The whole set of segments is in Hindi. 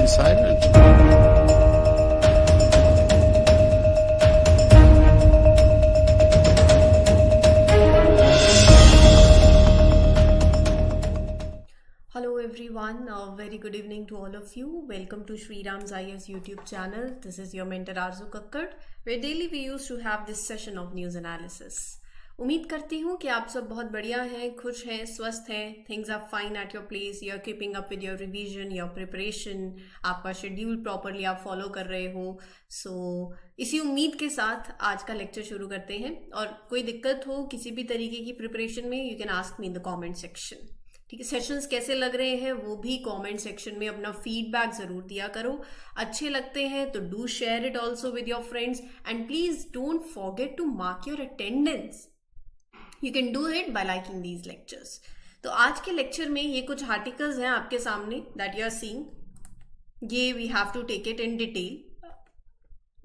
silent. Hello everyone, a very good evening to all of you. Welcome to Shri Ram's IS YouTube channel. This is your mentor Arzu Kakkad, where daily we used to have this session of news analysis. उम्मीद करती हूँ कि आप सब बहुत बढ़िया हैं, खुश हैं, स्वस्थ हैं. Things are fine at your place. You are keeping up with your revision, your preparation. आपका शेड्यूल प्रॉपरली आप फॉलो कर रहे हो. सो इसी उम्मीद के साथ आज का लेक्चर शुरू करते हैं. और कोई दिक्कत हो किसी भी तरीके की प्रिपरेशन में, you can ask me in the comment section. ठीक है, सेशंस कैसे लग रहे हैं वो भी कमेंट सेक्शन में अपना फीडबैक जरूर दिया करो. अच्छे लगते हैं तो do share it also with your friends and please don't forget to mark your attendance. You can do it by liking these lectures. तो आज के लेक्चर में ये कुछ आर्टिकल्स हैं आपके सामने दैट यू आर सीइंग. ये we have to take it in detail.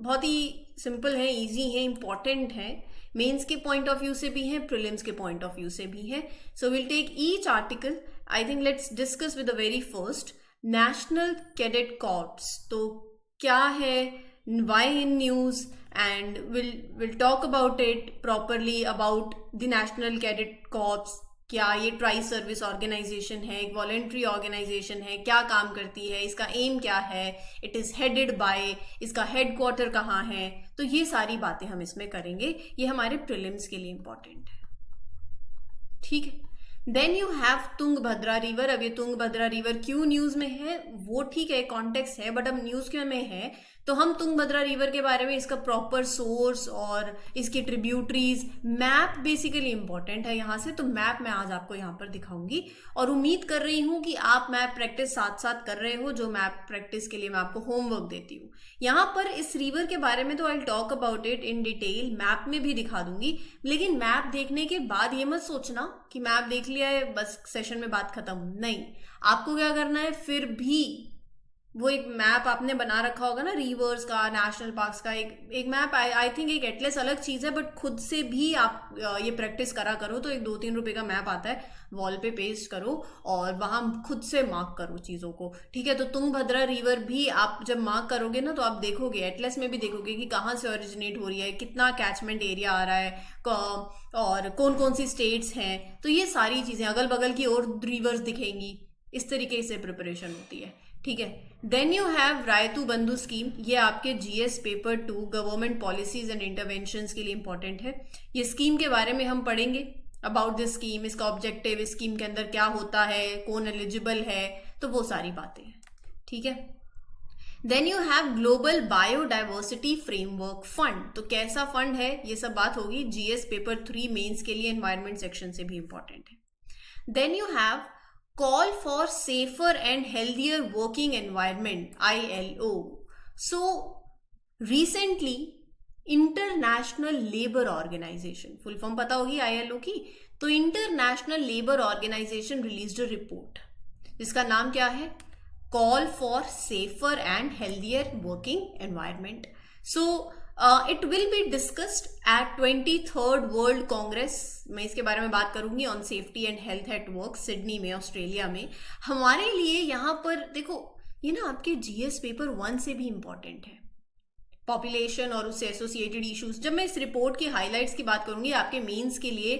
बहुत ही सिंपल है, इजी है, इंपॉर्टेंट है. मेंस के पॉइंट ऑफ व्यू से भी है, प्रीलिम्स के पॉइंट ऑफ व्यू से भी है. So will take each article. I think let's discuss with the very first, national cadet corps. तो क्या है, why in news, and we'll talk about it properly about the National Cadet Corps. क्या ये ट्राई सर्विस ऑर्गेनाइजेशन है, एक वॉलेंट्री ऑर्गेनाइजेशन है, क्या काम करती है, इसका एम क्या है, इट इज हेडेड बाय, इसका हेडक्वार्टर कहाँ है. तो ये सारी बातें हम इसमें करेंगे. ये हमारे प्रीलिम्स के लिए इंपॉर्टेंट है. ठीक है. Then you have Tungabhadra river. अब ये तुंगभद्रा रिवर क्यों न्यूज में है वो ठीक है, कॉन्टेक्स्ट है, बट अब न्यूज क्यों में है तो हम तुंगभद्रा रिवर के बारे में, इसका प्रॉपर सोर्स और इसकी ट्रिब्यूटरीज, मैप बेसिकली इंपॉर्टेंट है यहाँ से. तो मैप मैं आज आपको यहाँ पर दिखाऊंगी और उम्मीद कर रही हूँ कि आप मैप प्रैक्टिस साथ साथ कर रहे हो, जो मैप प्रैक्टिस के लिए मैं आपको होमवर्क देती हूँ. यहाँ पर इस रिवर के बारे में तो I talk about it in detail, map में भी दिखा दूंगी. लेकिन मैप देखने के बाद ये मत सोचना कि मैप देख लिया है बस सेशन में बात खत्म. नहीं, आपको क्या करना है, फिर भी वो एक मैप आपने बना रखा होगा ना, रिवर्स का, नेशनल पार्क्स का, एक मैप. आई थिंक एक एटलस अलग चीज है, बट खुद से भी आप ये प्रैक्टिस करा करो. तो एक 2-3 रुपए का मैप आता है, वॉल पे पेस्ट करो और वहां खुद से मार्क करो चीजों को. ठीक है. तो तुंगभद्रा रिवर भी आप जब मार्क करोगे ना तो आप देखोगे, एटलस में भी देखोगे कि कहाँ से ओरिजिनेट हो रही है, कितना कैचमेंट एरिया आ रहा है, और कौन कौन सी स्टेट्स हैं. तो ये सारी चीजें, अगल बगल की और रिवर्स दिखेंगी. इस तरीके से प्रिपरेशन होती है. ठीक है. Then you have Rythu Bandhu scheme. ये आपके GS paper 2 government policies and interventions के लिए इंपॉर्टेंट है. ये स्कीम के बारे में हम पढ़ेंगे, अबाउट दिस स्कीम, इसका ऑब्जेक्टिव, इस स्कीम के अंदर क्या होता है, कौन एलिजिबल है, तो वो सारी बातें हैं. ठीक है. Then you have global biodiversity framework fund. तो कैसा फंड है ये सब बात होगी. जीएस पेपर 3 मेंस के लिए एनवायरमेंट सेक्शन से भी इंपॉर्टेंट है. Then you have Call for Safer and Healthier Working Environment, ILO. So, recently, International Labour Organization, full form पता होगी ILO की. तो International Labour Organization released a report जिसका नाम क्या है, Call for Safer and Healthier Working Environment. So, it will be discussed at 23rd World Congress. मैं इसके बारे में बात करूंगी on safety and health at work, Sydney में, ऑस्ट्रेलिया में. हमारे लिए यहाँ पर देखो, ये ना आपके जीएस पेपर 1 से भी इंपॉर्टेंट है, पॉपुलेशन और उससे एसोसिएटेड इश्यूज. जब मैं इस रिपोर्ट की हाईलाइट्स की बात करूंगी आपके मेंस के लिए,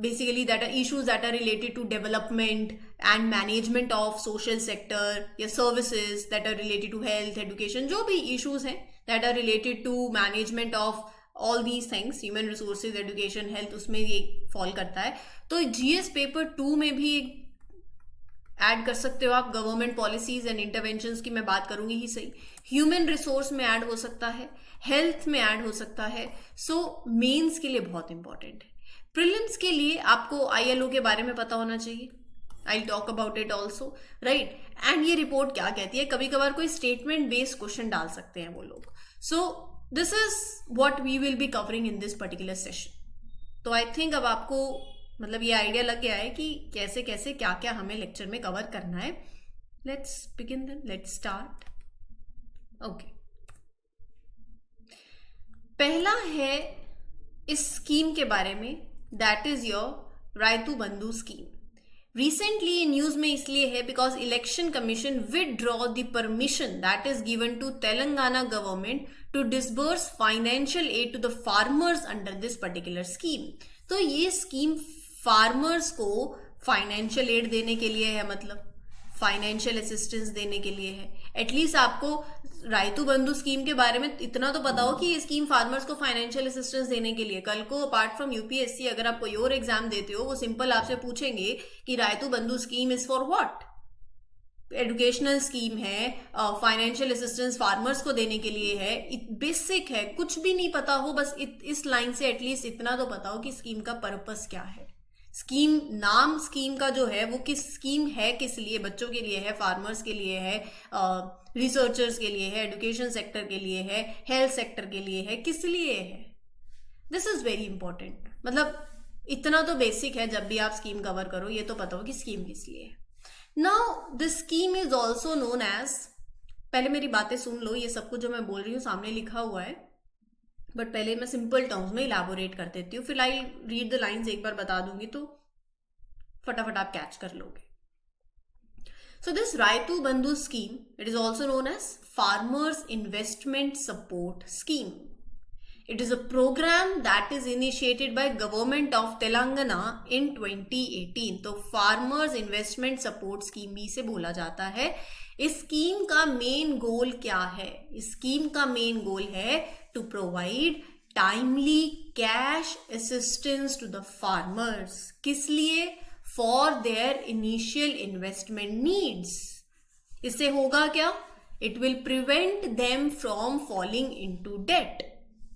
basically that are issues that are related to development and management of social sector या services that are related to health, education, जो भी इश्यूज हैं that are related to management of all these things, human resources, education, health, उसमें ये फॉल करता है. तो जीएस पेपर 2 में भी ऐड कर सकते हो आप. गवर्नमेंट पॉलिसीज एंड इंटरवेंशंस की मैं बात करूंगी ही सही. ह्यूमन रिसोर्स में ऐड हो सकता है, हेल्थ में ऐड हो सकता है. सो मेंस के लिए बहुत इंपॉर्टेंट है. प्रीलिम्स के लिए आपको आईएलओ के बारे में पता होना चाहिए. I talk about it also, right. And ये रिपोर्ट क्या कहती है, कभी कभार कोई स्टेटमेंट बेस्ड क्वेश्चन डाल सकते हैं वो लोग. So this is what we will be covering in this particular session. तो आई थिंक अब आपको मतलब ये आइडिया लग गया है कि कैसे कैसे क्या क्या हमें लेक्चर में कवर करना है. Let's begin then, let's start. Okay. पहला है इस स्कीम के बारे में, that is your Rythu Bandhu scheme. Recently news में इसलिए है because election commission withdraw the permission that is given to Telangana government to disburse financial aid to the farmers under this particular scheme. तो ये स्कीम फार्मर्स को फाइनेंशियल एड देने के लिए है, मतलब फाइनेंशियल असिस्टेंस देने के लिए है। एटलीस्ट आपको रायतू बंधु स्कीम के बारे में इतना तो पता हो कि ये स्कीम फार्मर्स को फाइनेंशियल असिस्टेंस देने के लिए। कल को अपार्ट फ्रॉम यूपीएससी अगर आप कोई और एग्जाम देते हो, वो सिंपल आपसे पूछेंगे कि Rythu Bandhu scheme is for what, educational scheme है, फाइनेंशियल असिस्टेंस फार्मर्स को देने के लिए है, बेसिक है, कुछ भी नहीं पता हो, बस इस लाइन से एटलीस्ट इतना तो पता हो कि स्कीम का पर्पस क्या है। स्कीम, नाम स्कीम का जो है वो किस स्कीम है, किस लिए, बच्चों के लिए है, फार्मर्स के लिए है, रिसर्चर्स के लिए है, एजुकेशन सेक्टर के लिए है, हेल्थ सेक्टर के लिए है, किस लिए है। This is very important. मतलब इतना तो बेसिक है, जब भी आप स्कीम कवर करो ये तो पता हो कि स्कीम किस लिए है। Now this scheme is also known as, पहले मेरी बातें सुन लो, ये सब कुछ जो मैं बोल रही हूँ सामने लिखा हुआ है, बट पहले मैं सिंपल टर्म्स में इलाबोरेट कर देती हूँ, फिर आई रीड द लाइंस एक बार बता दूंगी तो फटाफट आप कैच कर लोगे। सो this Rythu Bandhu scheme, it is also known as farmers investment support scheme. It is a program that is initiated by Government of Telangana in 2018। तो फार्मर्स इन्वेस्टमेंट सपोर्ट स्कीम भी से बोला जाता है। इस स्कीम का मेन गोल क्या है? इस स्कीम का मेन गोल है to provide timely cash assistance to the farmers. किस लिए? For their initial investment needs. इससे होगा क्या? It will prevent them from falling into debt.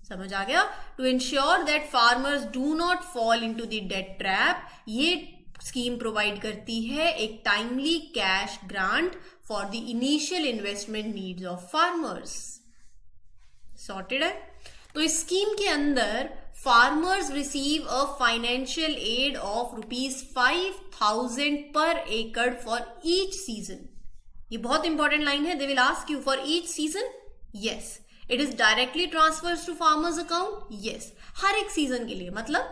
समझ आ गया? To ensure that farmers do not fall into the debt trap, ये स्कीम प्रोवाइड करती है एक timely cash grant for the initial investment needs of farmers. Sorted है? तो इस स्कीम के अंदर farmers receive a financial aid of ₹5,000 पर एकड़ फॉर ईच सीजन। ये बहुत इंपॉर्टेंट लाइन है। They will ask you for each season, yes. It is directly transfers to farmers account, yes. हर एक सीजन के लिए, मतलब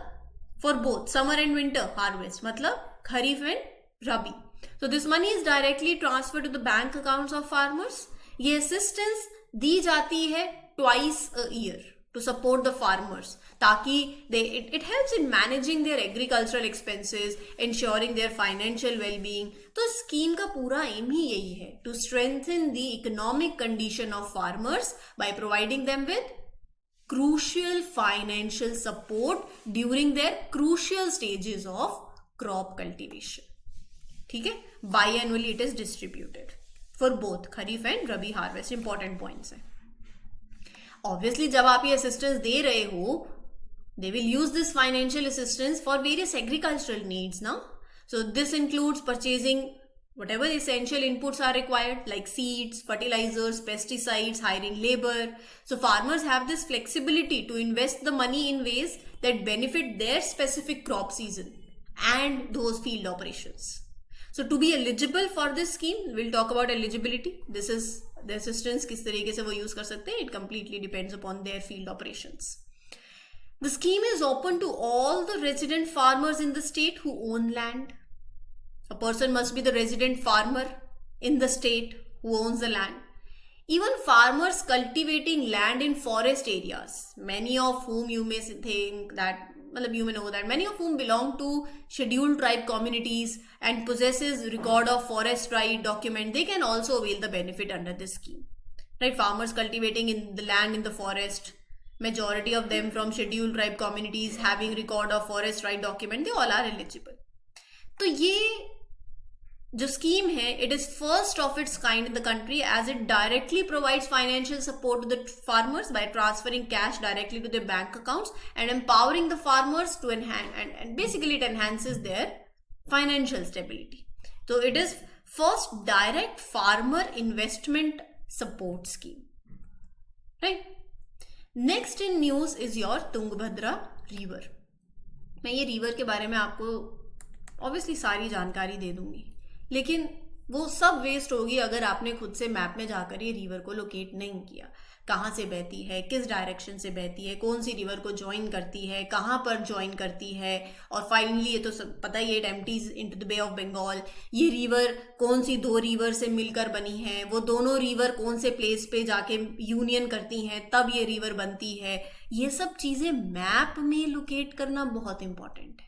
for both summer and winter harvest, मतलब kharif and rabi. So this money is directly transferred to the bank accounts of farmers। ये assistance दी जाती है twice a year to support the farmers, ताकि it helps in managing their agricultural expenses, ensuring their financial well-being। तो स्कीम का पूरा एम ही यही है, to strengthen the economic condition of farmers by providing them with crucial financial support during their crucial stages of crop cultivation। ठीक है? Biannually it is distributed for both kharif and rabi harvest. Important points है। ऑब्वियसली जब आप ये असिस्टेंस दे रहे हो, they will use this financial assistance for various agricultural needs now। So this includes purchasing whatever essential inputs are required like seeds, fertilizers, pesticides, hiring labor। So farmers have this flexibility to invest the money in ways that benefit their specific crop season and those field operations। So to be eligible for this scheme, we'll talk about eligibility। This is the assistance किस तरीके से वो use कर सकते हैं। It completely depends upon their field operations। The scheme is open to all the resident farmers in the state who own land। A person must be the resident farmer in the state who owns the land। Even farmers cultivating land in forest areas, many of whom you may think that, you may know that many of whom belong to scheduled tribe communities and possesses record of forest right document, they can also avail the benefit under this scheme, right? Farmers cultivating in the land in the forest, majority of them from scheduled tribe communities having record of forest right document, they all are eligible। तो ये जो स्कीम है, it is first of its kind in the country as it directly provides financial support to the farmers by transferring cash directly to their bank accounts and empowering the farmers to enhance and basically it enhances their financial stability. तो it is first direct farmer investment support scheme, right? Next in news is your Tungabhadra river. मैं ये रिवर के बारे में आपको ऑब्वियसली सारी जानकारी दे दूंगी, लेकिन वो सब वेस्ट होगी अगर आपने खुद से मैप में जाकर ये रिवर को लोकेट नहीं किया। कहाँ से बहती है, किस डायरेक्शन से बहती है, कौन सी रिवर को ज्वाइन करती है, कहाँ पर ज्वाइन करती है, और फाइनली ये तो सब पता ही है, it empties into the bay of Bengal. ये रिवर कौन सी दो रिवर से मिलकर बनी है, वो दोनों रिवर कौन से प्लेस पे जाके यूनियन करती हैं, तब ये रिवर बनती है। ये सब चीजें मैप में लोकेट करना बहुत इंपॉर्टेंट है।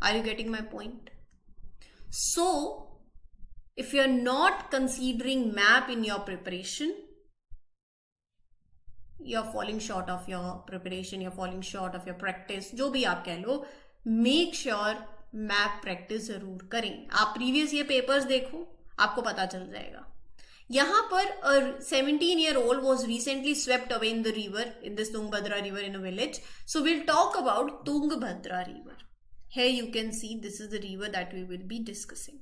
Are you getting my point? So if you're not considering map in your preparation, you're falling short of your preparation, you're falling short of your practice, जो भी आप कह लो। make sure map practice जरूर करें। आप previous year papers देखो, आपको पता चल जाएगा। यहाँ पर a 17-year-old was recently swept away in the river, in this Tungabhadra river in a village. So we'll talk about Tungabhadra river. Here you can see this is the river that we will be discussing.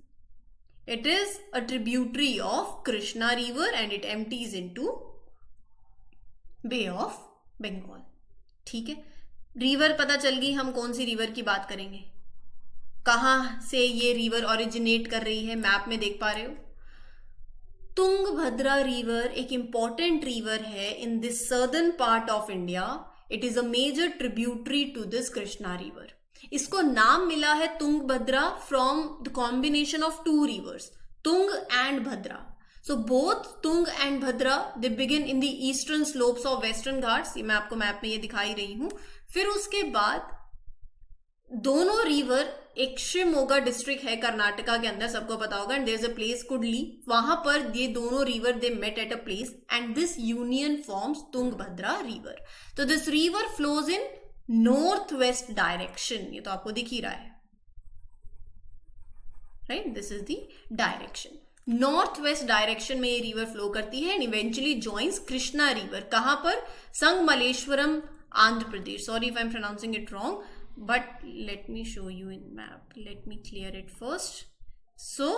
It is a tributary of Krishna river and it empties into Bay of Bengal. ठीक है, रिवर पता चल गई, हम कौन सी रिवर की बात करेंगे, कहाँ से ये रिवर ओरिजिनेट कर रही है, मैप में देख पा रहे हो। तुंगभद्रा रिवर एक इंपॉर्टेंट रिवर है in this southern part of India. It is a major tributary to this Krishna river. इसको नाम मिला है Tungabhadra from the combination of two rivers, Tunga and Bhadra. So both Tunga and Bhadra they begin in the eastern slopes of western Ghats. ये मैं आपको मैप में ये दिखाई रही हूं। फिर उसके बाद दोनों रिवर, एक शिवमोगा डिस्ट्रिक्ट है कर्नाटका के अंदर, सबको पता होगा, and there is a place Kudli, वहां पर ये दोनों river they met at a place and this union forms Tungabhadra river. तो this river flows in north west direction, ये तो आपको दिख ही रहा है, right, this is the direction. North west direction में ये रिवर फ्लो करती है and eventually joins Krishna river. कहां पर? Sangamaleshwaram, Andhra Pradesh. Sorry if I am pronouncing it wrong, but let me show you in map, let me clear it first. So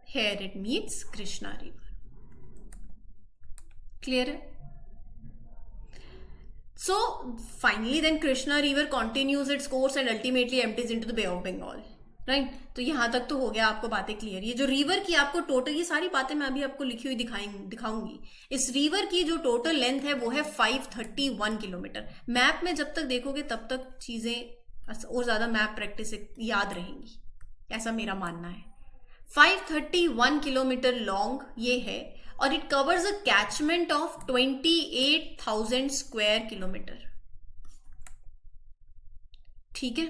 here it meets Krishna river. Clear है? So finally then Krishna river continues its course and ultimately empties into the Bay of Bengal. Right तो यहां तक तो हो गया आपको बातें क्लियर। ये जो रिवर की आपको टोटल, ये सारी बातें मैं अभी आपको लिखी हुई दिखाऊंगी। इस रिवर की जो टोटल लेंथ है वो है 531 किलोमीटर। मैप में जब तक देखोगे तब तक चीजें और ज्यादा मैप प्रैक्टिस याद रहेंगी, ऐसा मेरा मानना है। 531 किलोमीटर लॉन्ग ये है और it covers a catchment of 28,000 square kilometre. ठीक है,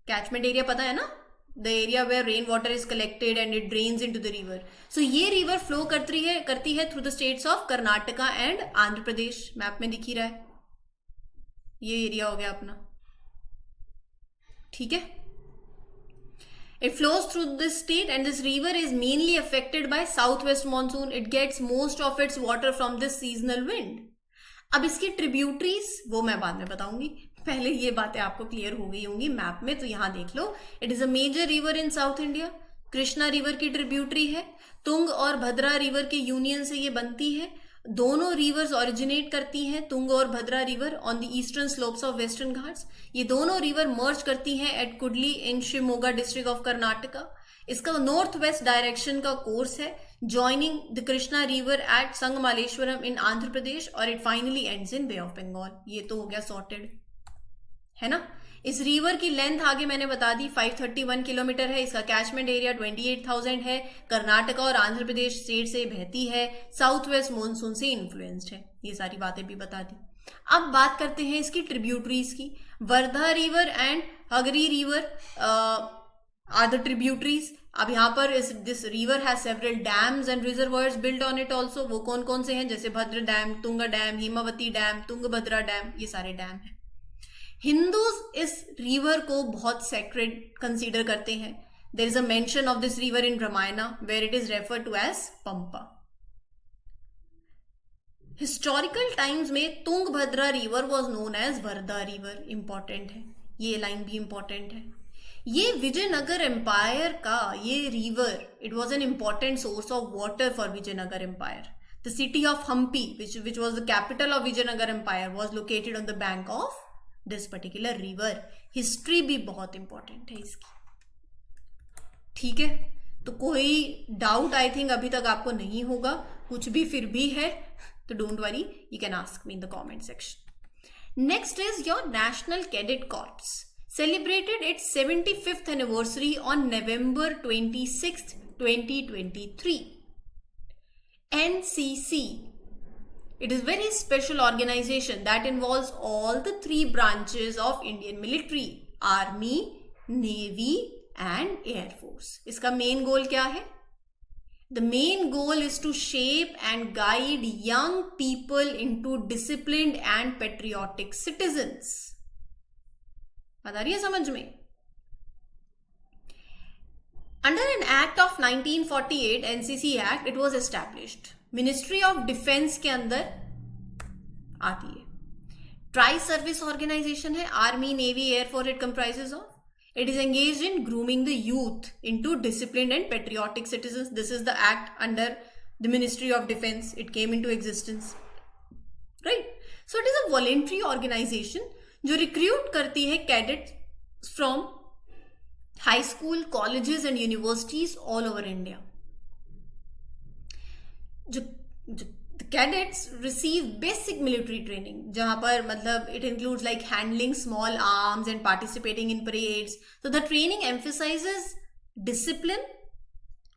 कैचमेंट एरिया पता है ना, the area where rain water is collected and it drains into the river. So ये रिवर फ्लो करती है through the states of Karnataka and Andhra Pradesh. Map में दिख ही रहा है, ये एरिया हो गया अपना। ठीक है, it flows through this state and this river is mainly affected by southwest monsoon. It gets most of its water from this seasonal wind. अब इसकी ट्रिब्यूटरीज वो मैं बाद में बताऊंगी, पहले ये बातें आपको क्लियर हो गई होंगी मैप में। तो यहां देख लो, it is a major river in south India. Krishna river की ट्रिब्यूटरी है, तुंग और भद्रा रिवर के यूनियन से ये बनती है। दोनों रिवर्स ओरिजिनेट करती हैं, तुंग और Bhadra river, on the eastern slopes of western Ghats. ये दोनों रिवर मर्ज करती हैं at Kudli in Shivamogga district of Karnataka. इसका नॉर्थ वेस्ट डायरेक्शन का कोर्स है, joining the Krishna river at Sangamaleshwaram in Andhra Pradesh, और it finally ends in Bay of Bengal. ये तो हो गया सॉर्टेड, है ना। इस रिवर की लेंथ आगे मैंने बता दी 531 किलोमीटर है। इसका कैचमेंट एरिया 28,000 है। कर्नाटका और आंध्र प्रदेश स्टेट से बहती है, साउथ वेस्ट मानसून से इन्फ्लुएंस्ड है। ये सारी बातें भी बता दी। अब बात करते हैं इसकी ट्रिब्यूटरीज की। Varda river and Hagari river are the tributaries. अब यहाँ पर this river has several dams and reservoirs build on it also. वो कौन कौन से हैं? जैसे Bhadra dam, Tunga dam, Hemavati dam, Tungabhadra dam, ये सारे डैम हैं। हिंदूज इस रिवर को बहुत सेक्रेड कंसीडर करते हैं। There is a mention of this river in Ramayana where it is refer to as Pampa. Historical times में Tungabhadra river was known as Varda river. Important है, ये लाइन भी इंपॉर्टेंट है। ये विजयनगर एम्पायर का ये river, it was an important source of water for Vijayanagara empire. The city of Hampi which was the capital of Vijayanagara empire was located on the bank of this particular river. History भी बहुत इंपॉर्टेंट है इसकी। ठीक है, तो कोई डाउट आई थिंक अभी तक आपको नहीं होगा, कुछ भी फिर भी है तो don't worry, you can ask me in the comment section. Next is your national cadet corps celebrated its 75th anniversary on November 26th, 2023. NCC. It is very special organization that involves all the three branches of Indian military: Army, Navy and Air Force. इसका main goal क्या है? The main goal is to shape and guide young people into disciplined and patriotic citizens. बात आ रही है समझ में? Under an act of 1948, NCC Act, it was established. Ministry of Defense के अंदर आती है. Tri service organization है, Army, Navy, Air Force it comprises of. It is engaged in grooming the youth into disciplined and patriotic citizens. This is the act under the Ministry of Defense. It came into existence. Right? So it is a voluntary organization जो रिक्रूट करती है cadets from high school, colleges and universities all over India. जो cadets receive basic military training, जहां पर मतलब it includes like handling small arms and participating in parades. तो the training emphasizes discipline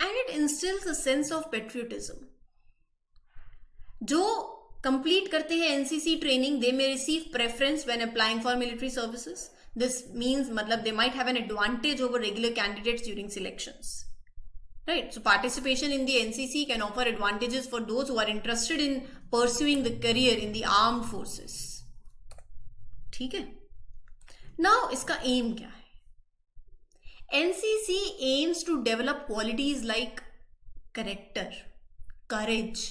and it instils a sense of patriotism. जो कंप्लीट करते हैं NCC training, they may receive preference when applying for military services. This means मतलब they might have an advantage over regular candidates during selections. Right? So participation in the NCC can offer advantages for those who are interested in pursuing the career in the armed forces. ठीक है. नाउ इसका एम क्या है? NCC aims to develop qualities like character, courage,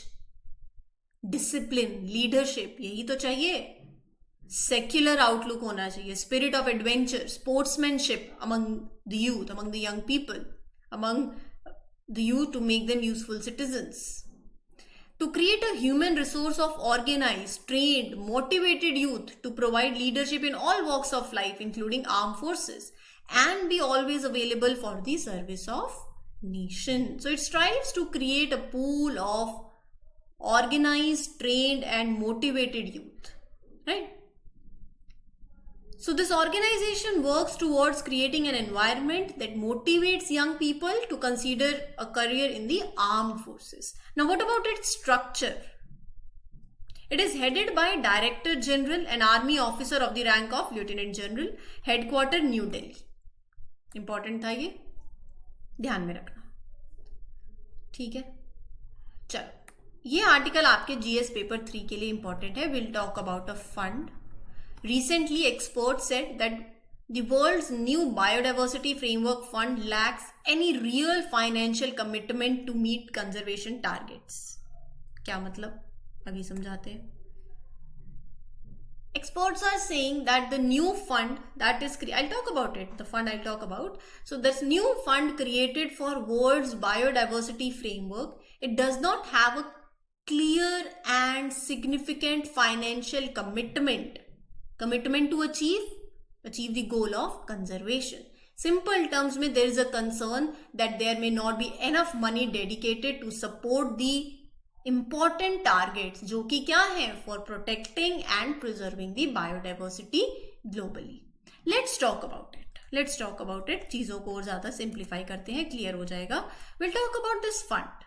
discipline, leadership, यही तो चाहिए. सेक्युलर आउटलुक होना चाहिए, spirit of adventure, sportsmanship among the youth, among the young people, among the youth to make them useful citizens. To create a human resource of organized, trained, motivated youth to provide leadership in all walks of life, including armed forces, and be always available for the service of nation. So it strives to create a pool of organized, trained and motivated youth. Right? So this organization works towards creating an environment that motivates young people to consider a career in the armed forces. Now what about its structure? It is headed by Director General, an army officer of the rank of Lieutenant General, headquarter New Delhi. Important था ये, ध्यान में रखना. ठीक है. चलो, ये आर्टिकल आपके जीएस पेपर 3 के लिए इंपॉर्टेंट है. Will talk about a fund. Recently, experts said that the world's new biodiversity framework fund lacks any real financial commitment to meet conservation targets. क्या मतलब? अभी समझाते हैं. Experts are saying that the new fund that is I'll talk about it. The fund I'll talk about. So this new fund created for world's biodiversity framework, it does not have a clear and significant financial commitment to achieve the goal of conservation. Simple terms में there is a concern that there may not be enough money dedicated to support the important targets जो कि क्या है, for protecting and preserving the biodiversity globally. Let's talk about it. चीजों को और ज्यादा सिंप्लीफाई करते हैं, क्लियर हो जाएगा. We'll talk about this fund.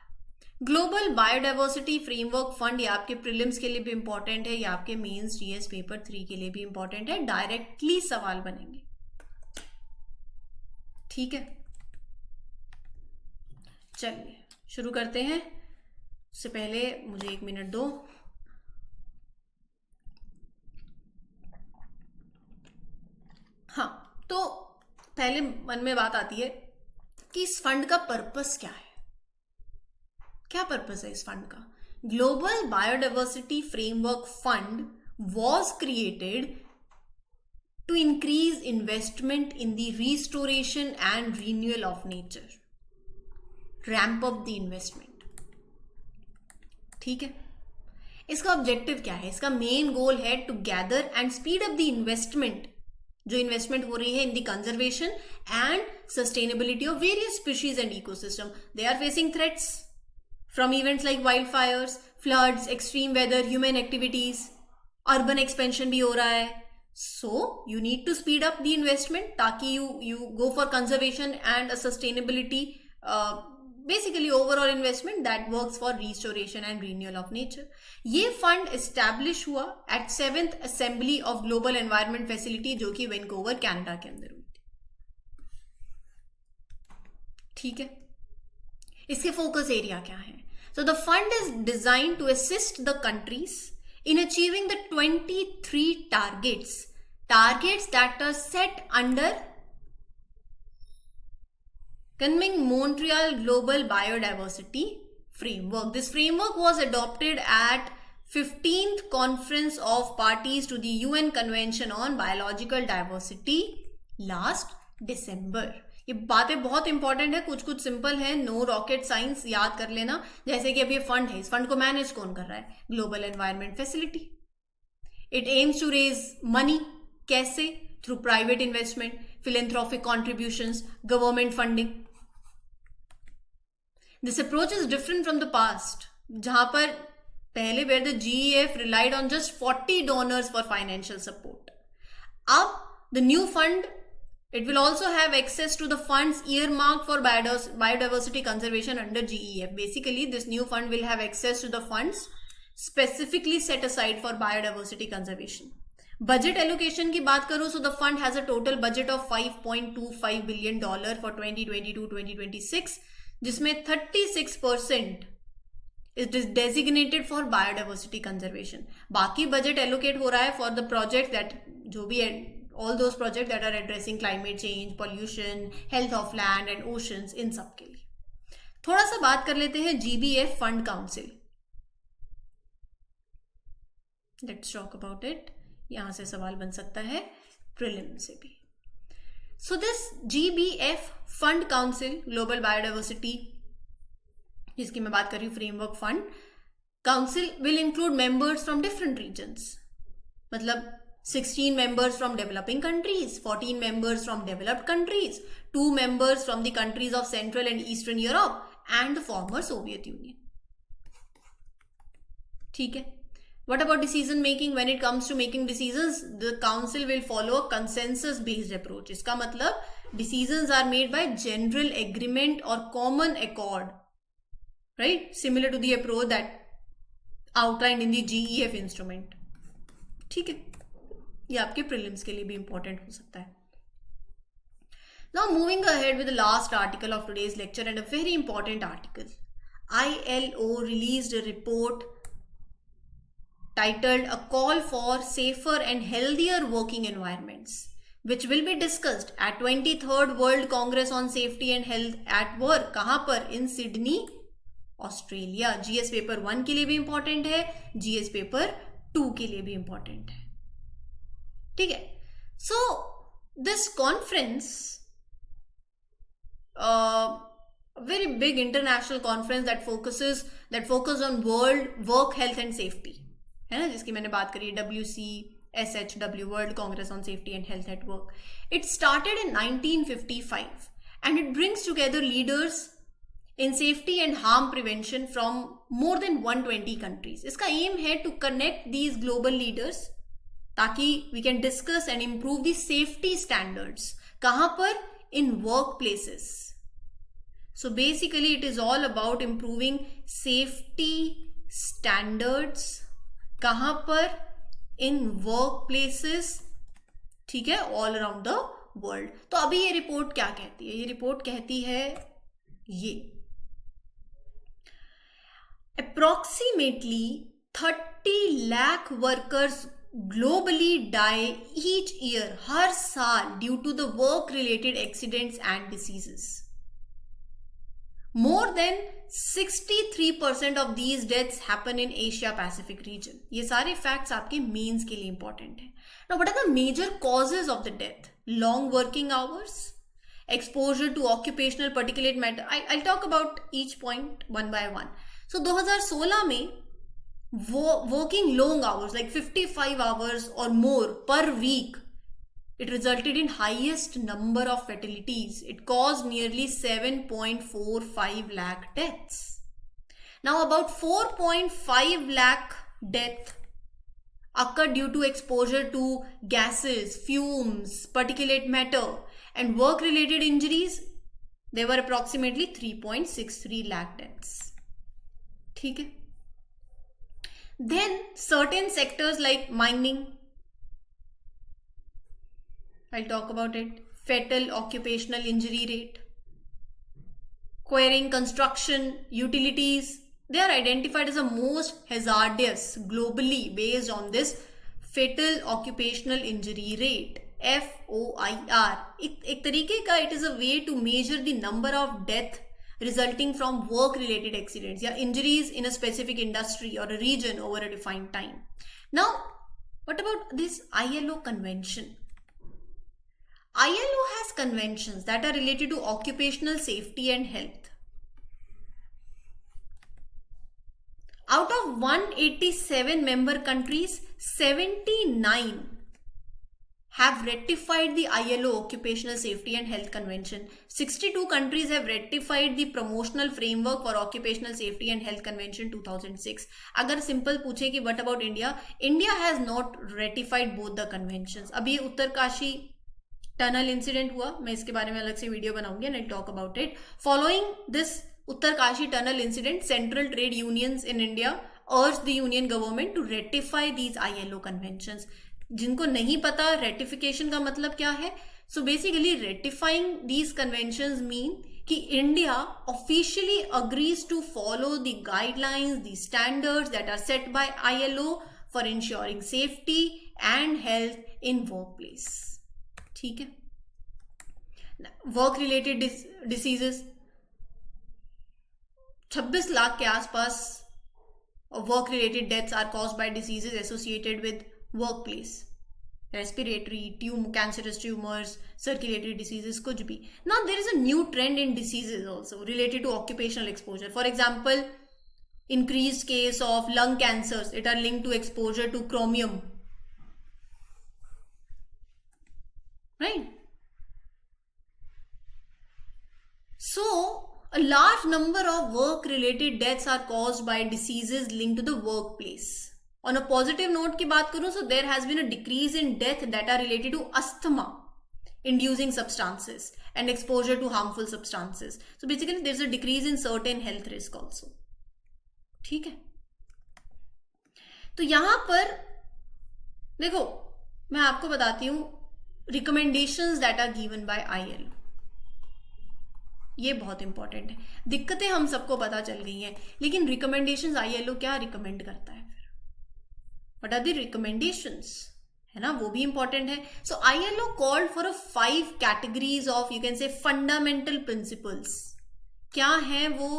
Global biodiversity framework fund, ये आपके प्रीलिम्स के लिए भी इंपॉर्टेंट है, ये आपके मेंस जीएस पेपर 3 के लिए भी इंपॉर्टेंट है. डायरेक्टली सवाल बनेंगे. ठीक है, चलिए शुरू करते हैं. उससे पहले मुझे 1 मिनट दो. हाँ, तो पहले मन में बात आती है कि इस फंड का पर्पस क्या है. क्या पर्पस है इस फंड का? Global biodiversity framework fund was created to increase investment in the restoration and renewal of nature, ramp up the investment. ठीक है. इसका ऑब्जेक्टिव क्या है? इसका मेन गोल है to gather and speed up the investment जो इन्वेस्टमेंट हो रही है in the conservation and sustainability of various species and ecosystem. They are facing threats from events like wildfires, floods, extreme weather, human activities, urban expansion भी हो रहा है. So you need to speed up the investment ताकि you go for conservation and a sustainability, basically overall investment that works for restoration and renewal of nature. ये fund establish हुआ at 7th Assembly of Global Environment Facility जो कि वैंकूवर कनाडा के अंदर हुई थी. ठीक है, इसके फोकस एरिया क्या है? So the fund is designed to assist the countries in achieving the 23 targets that are set under Kunming Montreal Global Biodiversity Framework. This framework was adopted at 15th Conference of Parties to the UN Convention on Biological Diversity last December. ये बातें बहुत इंपॉर्टेंट है, कुछ कुछ सिंपल है, नो रॉकेट साइंस, याद कर लेना. जैसे कि अब ये फंड है, इस फंड को मैनेज कौन कर रहा है? Global environment facility. It aims to raise money. कैसे? Through private investment, philanthropic contributions, government funding. This approach is different from the past, जहां पर पहले where the GEF relied on just 40 donors for financial support. अब the new fund, it will also have access to the funds earmarked for biodiversity conservation under GEF. Basically, this new fund will have access to the funds specifically set aside for biodiversity conservation. Budget allocation की बात करूं, so the fund has a total budget of $5.25 billion for 2022-2026, जिसमें 36% is designated for biodiversity conservation. बाकी budget allocate हो रहा है for the project that जो भी है, all those projects that are addressing climate change, pollution, health of land and oceans, इन सब के लिए. थोड़ा सा बात कर लेते हैं GBF fund council. Let's talk about it. यहां से सवाल बन सकता है प्रीलिम से भी. So this GBF fund council, global biodiversity, जिसकी मैं बात कर रही हूँ, framework fund council, will include members from different regions. मतलब 16 members from developing countries, 14 members from developed countries, 2 members from the countries of Central and Eastern Europe and the former Soviet Union. ठीक है. What about decision making? When it comes to making decisions, the council will follow a consensus based approach. इसका मतलब decisions are made by general agreement or common accord, right? Similar to the approach that outlined in the GEF instrument. ठीक है, ये आपके प्रीलिम्स के लिए भी इंपॉर्टेंट हो सकता है. Now moving ahead with the last article of today's lecture, and a very important article. ILO released a report titled A Call for Safer and Healthier Working Environments, which will be discussed at 23rd World Congress on Safety and Health at Work. कहाँ पर? In Sydney, Australia. GS paper 1 के लिए भी इंपॉर्टेंट है, GS पेपर 2 के लिए भी इंपॉर्टेंट है. ठीक है. So this conference, very big international conference that focus on world work health and safety, है ना, जिसकी मैंने बात करी, WCSHW, world Congress on safety and health at work. It started in 1955 and it brings together leaders in safety and harm prevention from more than 120 countries. इसका एम है to connect these global leaders ताकि we can discuss and improve the safety standards. कहाँ पर? In workplaces. So basically it is all about improving safety standards. कहाँ पर? In workplaces. ठीक है, all around the world. तो अभी ये रिपोर्ट क्या कहती है? ये रिपोर्ट कहती है ये, approximately 30 lakh workers globally die each year, हर साल, due to the work related accidents and diseases. More than 63% of these deaths happen in Asia Pacific region. ये सारे facts आपके मेंस के लिए important है. Now what are the major causes of the death? Long working hours, exposure to occupational particulate matter. I'll talk about each point one by one. So 2016 में working long hours like 55 hours or more per week It resulted in highest number of fatalities. It caused nearly 7.45 lakh deaths. Now about 4.5 lakh deaths occurred due to exposure to gases, fumes, particulate matter, and work-related injuries. There were approximately 3.63 lakh deaths. ठीक है? Then certain sectors like mining, I'll talk about it, fatal occupational injury rate, quarrying, construction, utilities, they are identified as the most hazardous globally based on this fatal occupational injury rate, FOIR. एक तरीके का it is a way to measure the number of death resulting from work related accidents या injuries in a specific industry or a region over a defined time. Now, what about this ILO convention? ILO has conventions that are related to occupational safety and health. Out of 187 member countries, 79 have ratified the ILO Occupational Safety and Health Convention. 62 countries have ratified the Promotional Framework for Occupational Safety and Health Convention 2006. अगर simple पूछे कि what about India? India has not ratified both the conventions. अभी उत्तरकाशी टनल इंसिडेंट हुआ, मैं इसके बारे में अलग से वीडियो बनाऊंगी and I'll talk about it. Following this Uttarkashi tunnel incident, central trade unions in India urged the union government to ratify these ILO conventions. जिनको नहीं पता रेटिफिकेशन का मतलब क्या है, so basically ratifying these conventions mean कि India officially agrees to follow the guidelines, the standards that are set by ILO for ensuring safety and health in work place. ठीक है. वर्क रिलेटेड डिसीजेस 26 लाख के आसपास work related deaths are caused by diseases associated with workplace, respiratory, cancerous tumors, circulatory diseases, कुछ भी. Now there is a new trend in diseases also related to occupational exposure. For example, increased case of lung cancers, it are linked to exposure to chromium, right? So a large number of work related deaths are caused by diseases linked to the workplace. On a positive note की बात करूं, so there has been a decrease in death that are related to asthma inducing substances and exposure to harmful substances. So basically there's a decrease in certain health risk also. ठीक है. तो यहां पर देखो, मैं आपको बताती हूं recommendations that are given by ILO. ये बहुत इंपॉर्टेंट है. दिक्कतें हम सबको पता चल गई हैं, लेकिन recommendations ILO क्या रिकमेंड करता है? What are the recommendations? है ना, वो भी important है. So ILO called for a 5 categories of, you can say, fundamental principles. क्या है वो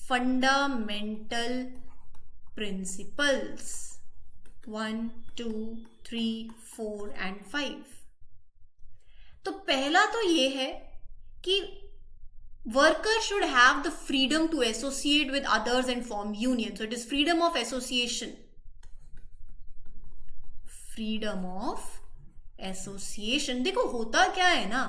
fundamental principles? 1, 2, 3, 4 and 5. तो पहला तो ये है कि workers should have the freedom to associate with others and form unions. So it is freedom of association. Freedom of association. देखो होता क्या है ना,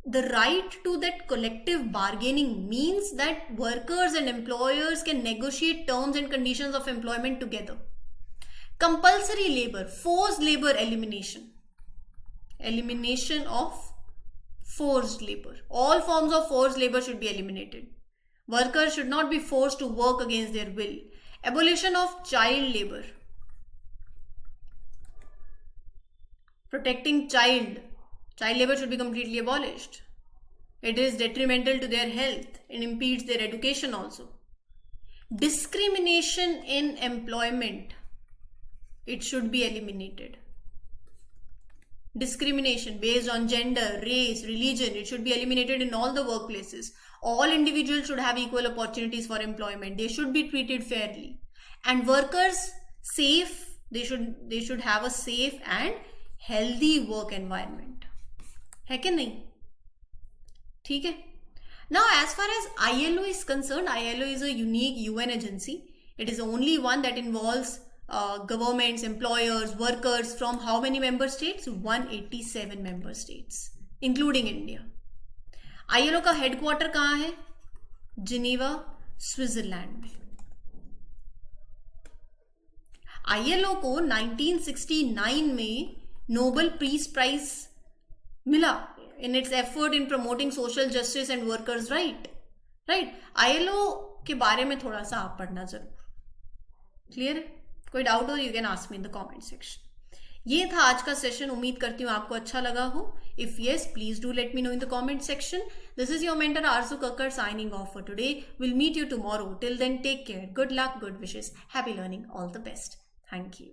the right to that collective bargaining means that workers and employers can negotiate terms and conditions of employment together. Compulsory labour, forced labour elimination, elimination of forced labor. All forms of forced labor should be eliminated. Workers should not be forced to work against their will. Abolition of child labor. Protecting child labor should be completely abolished. It is detrimental to their health and impedes their education also. Discrimination in employment, it should be eliminated. Discrimination based on gender, race, religion, it should be eliminated in all the workplaces. All individuals should have equal opportunities for employment. They should be treated fairly. And workers safe, they should have a safe and healthy work environment. है कि नहीं? ठीक है. Now as far as ILO is concerned, ILO is a unique UN agency. It is the only one that involves governments, employers, workers from how many member states? 187 member states, including India. ILO का हेडक्वार्टर कहाँ है? जिनीवा, स्विट्जरलैंड में. ILO को 1969 में नोबेल पीस प्राइज मिला in its effort in promoting social justice and workers' right. ILO के बारे में थोड़ा सा आप पढ़ना जरूर. क्लियर? कोई डाउट हो you can ask me in the comment section. ये था आज का सेशन. उम्मीद करती हूँ आपको अच्छा लगा हो. If yes, please do let me know in the comment section. This is your mentor Aarzoo Kakkar signing off for today. Will meet you tomorrow. Till then take care. Good luck, good wishes. Happy learning. All the best. Thank you.